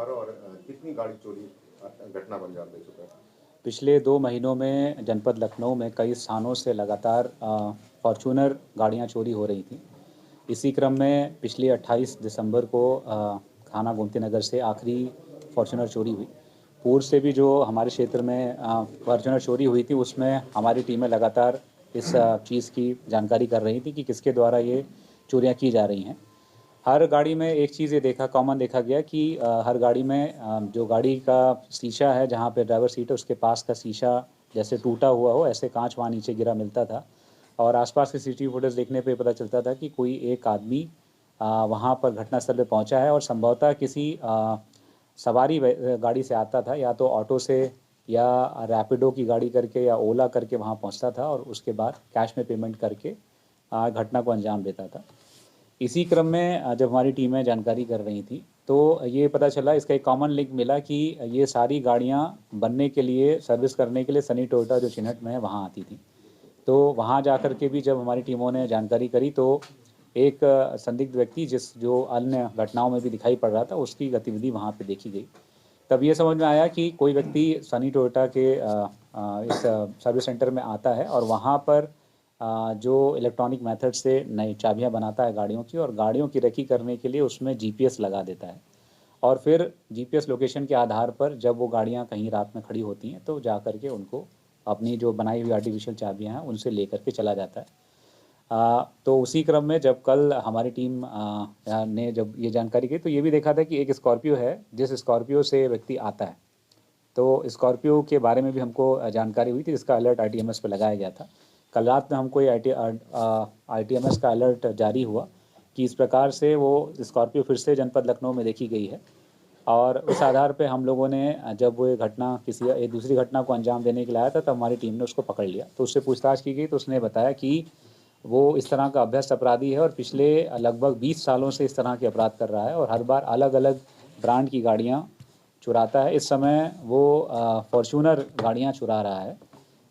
पारा और कितनी गाड़ी चोरी घटना को अंजाम दे चुका है? पिछले 2 महीनों में जनपद लखनऊ में कई स्थानों से लगातार फॉर्च्यूनर गाड़ियां चोरी हो रही थीं। इसी क्रम में पिछली 28 दिसंबर को थाना गोमती नगर से आखिरी फॉर्च्यूनर चोरी हुई। पूर्व से भी जो हमारे क्षेत्र में फॉर्च्यूनर चोरी हुई थी, उसमें हमारी टीमें लगातार इस चीज़ की जानकारी कर रही थी कि किसके द्वारा ये चोरियां की जा रही हैं। हर गाड़ी में एक चीज़ ये कॉमन देखा गया कि हर गाड़ी में जो गाड़ी का शीशा है, जहाँ पे ड्राइवर सीट है, उसके पास का शीशा जैसे टूटा हुआ हो, ऐसे कांच वहाँ नीचे गिरा मिलता था। और आसपास के सीसीटीवी फुटेज देखने पे पता चलता था कि कोई एक आदमी वहाँ पर घटनास्थल पे पहुँचा है और संभवतः किसी सवारी गाड़ी से आता था, या तो ऑटो से या रैपिडो की गाड़ी करके या ओला करके वहाँ पहुँचता था और उसके बाद कैश में पेमेंट करके घटना को अंजाम देता था। इसी क्रम में जब हमारी टीमें जानकारी कर रही थी, तो ये पता चला, इसका एक कॉमन लिंक मिला कि ये सारी गाड़ियाँ बनने के लिए, सर्विस करने के लिए सनी टोयोटा जो चिन्हट में है वहाँ आती थी। तो वहाँ जाकर के भी जब हमारी टीमों ने जानकारी करी, तो एक संदिग्ध व्यक्ति जो अन्य घटनाओं में भी दिखाई पड़ रहा था, उसकी गतिविधि वहाँ पे देखी गई। तब ये समझ में आया कि कोई व्यक्ति सनी टोयोटा के इस सर्विस सेंटर में आता है और वहाँ पर जो इलेक्ट्रॉनिक मेथड से नई चाबियां बनाता है गाड़ियों की, और गाड़ियों की रेकी करने के लिए उसमें जीपीएस लगा देता है। और फिर जीपीएस लोकेशन के आधार पर जब वो गाड़ियां कहीं रात में खड़ी होती हैं, तो जा कर के उनको अपनी जो बनाई हुई आर्टिफिशियल चाबियां हैं उनसे लेकर के चला जाता है। तो उसी क्रम में जब कल हमारी टीम ने जब ये जानकारी की, तो ये भी देखा था कि एक स्कॉर्पियो है, जिस स्कॉर्पियो से व्यक्ति आता है, तो स्कॉर्पियो के बारे में भी हमको जानकारी हुई थी, जिसका अलर्ट आईटीएमएस पर लगाया गया था। कल रात में हमको ये आईटीएमएस का अलर्ट जारी हुआ कि इस प्रकार से वो स्कॉर्पियो फिर से जनपद लखनऊ में देखी गई है। और उस आधार पे हम लोगों ने, जब वो घटना किसी एक दूसरी घटना को अंजाम देने के लिए आया था, तब हमारी टीम ने उसको पकड़ लिया। तो उससे पूछताछ की गई, तो उसने बताया कि वो इस तरह का अभ्यस्त अपराधी है और पिछले लगभग 20 सालों से इस तरह के अपराध कर रहा है और हर बार अलग अलग ब्रांड की गाड़ियाँ चुराता है। इस समय वो फॉर्च्यूनर गाड़ियाँ चुरा रहा है।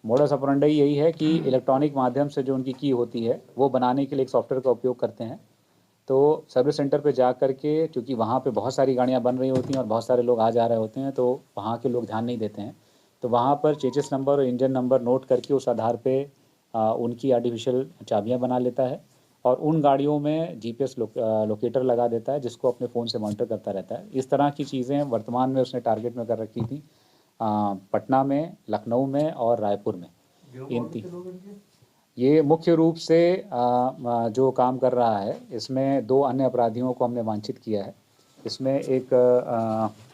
मोडस ऑपरेंडी यही है कि इलेक्ट्रॉनिक माध्यम से जो उनकी की होती है, वो बनाने के लिए एक सॉफ्टवेयर का उपयोग करते हैं। तो सर्विस सेंटर पे जा कर के, क्योंकि वहाँ पे बहुत सारी गाड़ियाँ बन रही होती हैं और बहुत सारे लोग आ जा रहे होते हैं, तो वहाँ के लोग ध्यान नहीं देते हैं। तो वहाँ पर चेसिस नंबर और इंजन नंबर नोट करके उस आधार पे उनकी आर्टिफिशियल चाबियाँ बना लेता है और उन गाड़ियों में जीपीएस लोकेटर लगा देता है, जिसको अपने फ़ोन से मॉनिटर करता रहता है। इस तरह की चीज़ें वर्तमान में उसने टारगेट में कर रखी थी पटना में, लखनऊ में और रायपुर में। ये मुख्य रूप से जो काम कर रहा है, इसमें 2 अन्य अपराधियों को हमने वांछित किया है। इसमें एक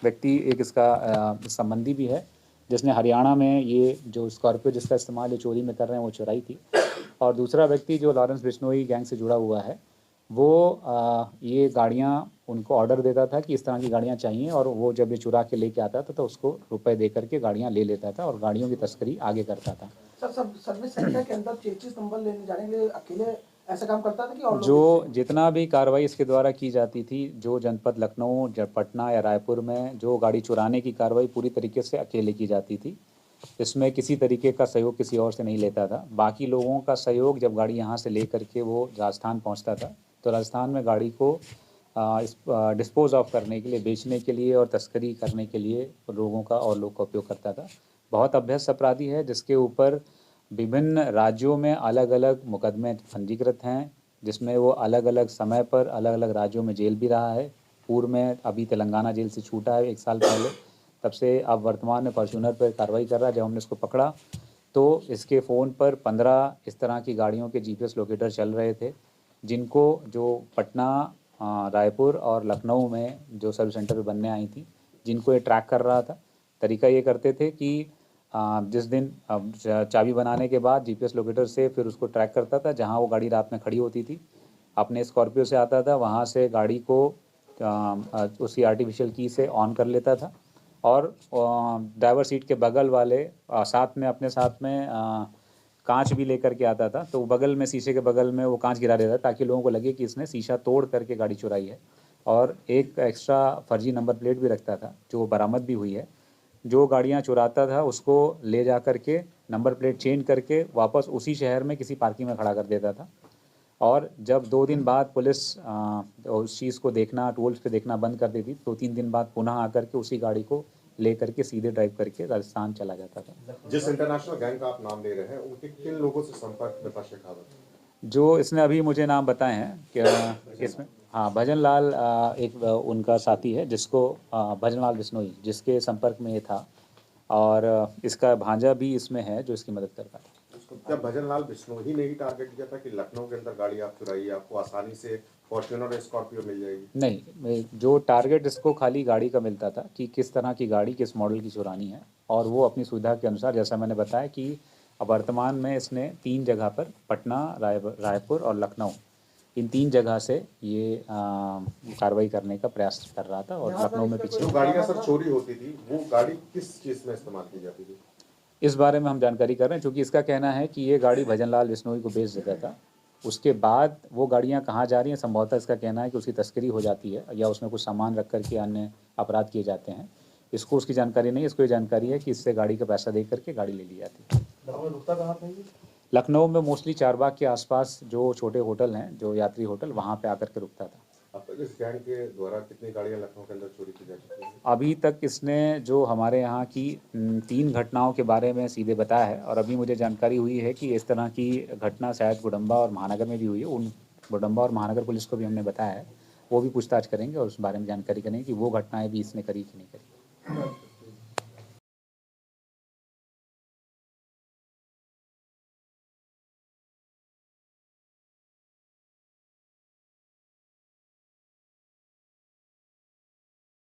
व्यक्ति, एक इसका संबंधी भी है, जिसने हरियाणा में ये जो स्कॉर्पियो जिसका इस्तेमाल ये चोरी में कर रहे हैं वो चुराई थी। और दूसरा व्यक्ति जो लॉरेंस बिश्नोई गैंग से जुड़ा हुआ है, वो ये गाड़ियाँ उनको ऑर्डर देता था कि इस तरह की गाड़ियाँ चाहिए, और वो जब ये चुरा के लेके आता था तो उसको रुपए दे करके गाड़ियाँ ले लेता था और गाड़ियों की तस्करी आगे करता था। सर, सब सर्विस सेंटर के अंदर चेसिस नंबर लेने जाने के लिए अकेले ऐसा काम करता था कि और जो लोग? जितना भी कार्रवाई इसके द्वारा की जाती थी, जो जनपद लखनऊ, पटना या रायपुर में जो गाड़ी चुराने की कार्रवाई पूरी तरीके से अकेले की जाती थी। इसमें किसी तरीके का सहयोग किसी और से नहीं लेता था। बाकी लोगों का सहयोग, जब गाड़ी यहाँ से ले करके वो राजस्थान पहुँचता था, तो राजस्थान में गाड़ी को डिस्पोज ऑफ करने के लिए, बेचने के लिए और तस्करी करने के लिए लोगों का उपयोग करता था। बहुत अभ्यस्त अपराधी है, जिसके ऊपर विभिन्न राज्यों में अलग अलग मुकदमे पंजीकृत हैं, जिसमें वो अलग अलग समय पर अलग अलग राज्यों में जेल भी रहा है। पूर्व में अभी तेलंगाना जेल से छूटा है 1 साल पहले, तब से अब वर्तमान में फॉर्च्यूनर पर कार्रवाई कर रहा है। जब हमने इसको पकड़ा, तो इसके फ़ोन पर 15 इस तरह की गाड़ियों के जीपीएस लोकेटर चल रहे थे, जिनको जो पटना, रायपुर और लखनऊ में जो सर्विस सेंटर बनने आई थी, जिनको ये ट्रैक कर रहा था। तरीका ये करते थे कि जिस दिन चाबी बनाने के बाद जीपीएस लोकेटर से फिर उसको ट्रैक करता था, जहां वो गाड़ी रात में खड़ी होती थी, अपने स्कॉर्पियो से आता था, वहां से गाड़ी को उसकी आर्टिफिशियल की से ऑन कर लेता था और ड्राइवर सीट के बगल वाले साथ में, अपने साथ में कांच भी लेकर के आता था। तो बगल में, शीशे के बगल में वो कांच गिरा देता, ताकि लोगों को लगे कि इसने शीशा तोड़ करके गाड़ी चुराई है। और एक एक्स्ट्रा फर्जी नंबर प्लेट भी रखता था, जो बरामद भी हुई है। जो गाड़ियाँ चुराता था उसको ले जा कर के नंबर प्लेट चेंज करके वापस उसी शहर में किसी पार्किंग में खड़ा कर देता था। और जब 2 दिन बाद पुलिस उस चीज़ को देखना, टोल्स पे देखना बंद कर देती, 2-3 दिन बाद पुनः आकर के उसी गाड़ी को लेकर के सीधे ड्राइव करके राजस्थान चला जाता था। जिस इंटरनेशनल गैंग का आप नाम ले रहे हैं, उनके किन लोगों से संपर्क में था शेखावत? जो इसने अभी मुझे नाम बताए हैं कि इसमें हाँ भजन लाल एक उनका साथी है जिसको भजन लाल बिश्नोई जिसके संपर्क में ये था, और इसका भांजा भी इसमें है जो इसकी मदद कर रहा था। क्या भजन लाल बिश्नोई ने ही टारगेट किया था कि लखनऊ के अंदर गाड़ी आप चुराइए, आपको आसानी से फॉर्च्यूनर और स्कॉर्पियो मिल जाएगी? नहीं, जो टारगेट इसको खाली गाड़ी का मिलता था कि किस तरह की गाड़ी किस मॉडल की चुरानी है, और वो अपनी सुविधा के अनुसार, जैसा मैंने बताया कि अब वर्तमान में इसने 3 जगह पर पटना, रायपुर और लखनऊ, इन 3 जगह से ये कार्रवाई करने का प्रयास कर रहा था। और लखनऊ में जो पीछे गाड़ियां सर चोरी होती थी, वो गाड़ी किस चीज में इस्तेमाल की जाती थी? इस बारे में हम जानकारी कर रहे हैं, क्योंकि इसका कहना है कि ये गाड़ी भजन लाल बिश्नोई को बेच देता था। उसके बाद वो गाड़ियां कहाँ जा रही हैं, संभवतः इसका कहना है कि उसकी तस्करी हो जाती है या उसमें कुछ सामान रख करके अन्य अपराध किए जाते हैं। इसको उसकी जानकारी नहीं, इसको ये जानकारी है कि इससे गाड़ी का पैसा दे करके गाड़ी ले ली जाती है। लखनऊ में मोस्टली चारबाग के आसपास जो छोटे होटल हैं, जो यात्री होटल, वहाँ पे आकर के रुकता था। अब तक इस गैंग के द्वारा कितनी गाड़ियां लखनऊ के अंदर चोरी की जा चुकी हैं? अभी तक इसने जो हमारे यहाँ की 3 घटनाओं के बारे में सीधे बताया है, और अभी मुझे जानकारी हुई है कि इस तरह की घटना शायद गुडम्बा और महानगर में भी हुई है। उन गुडम्बा और महानगर पुलिस को भी हमने बताया है, वो भी पूछताछ करेंगे और उस बारे में जानकारी करेंगे कि वो घटनाएं भी इसने करी कि नहीं करी।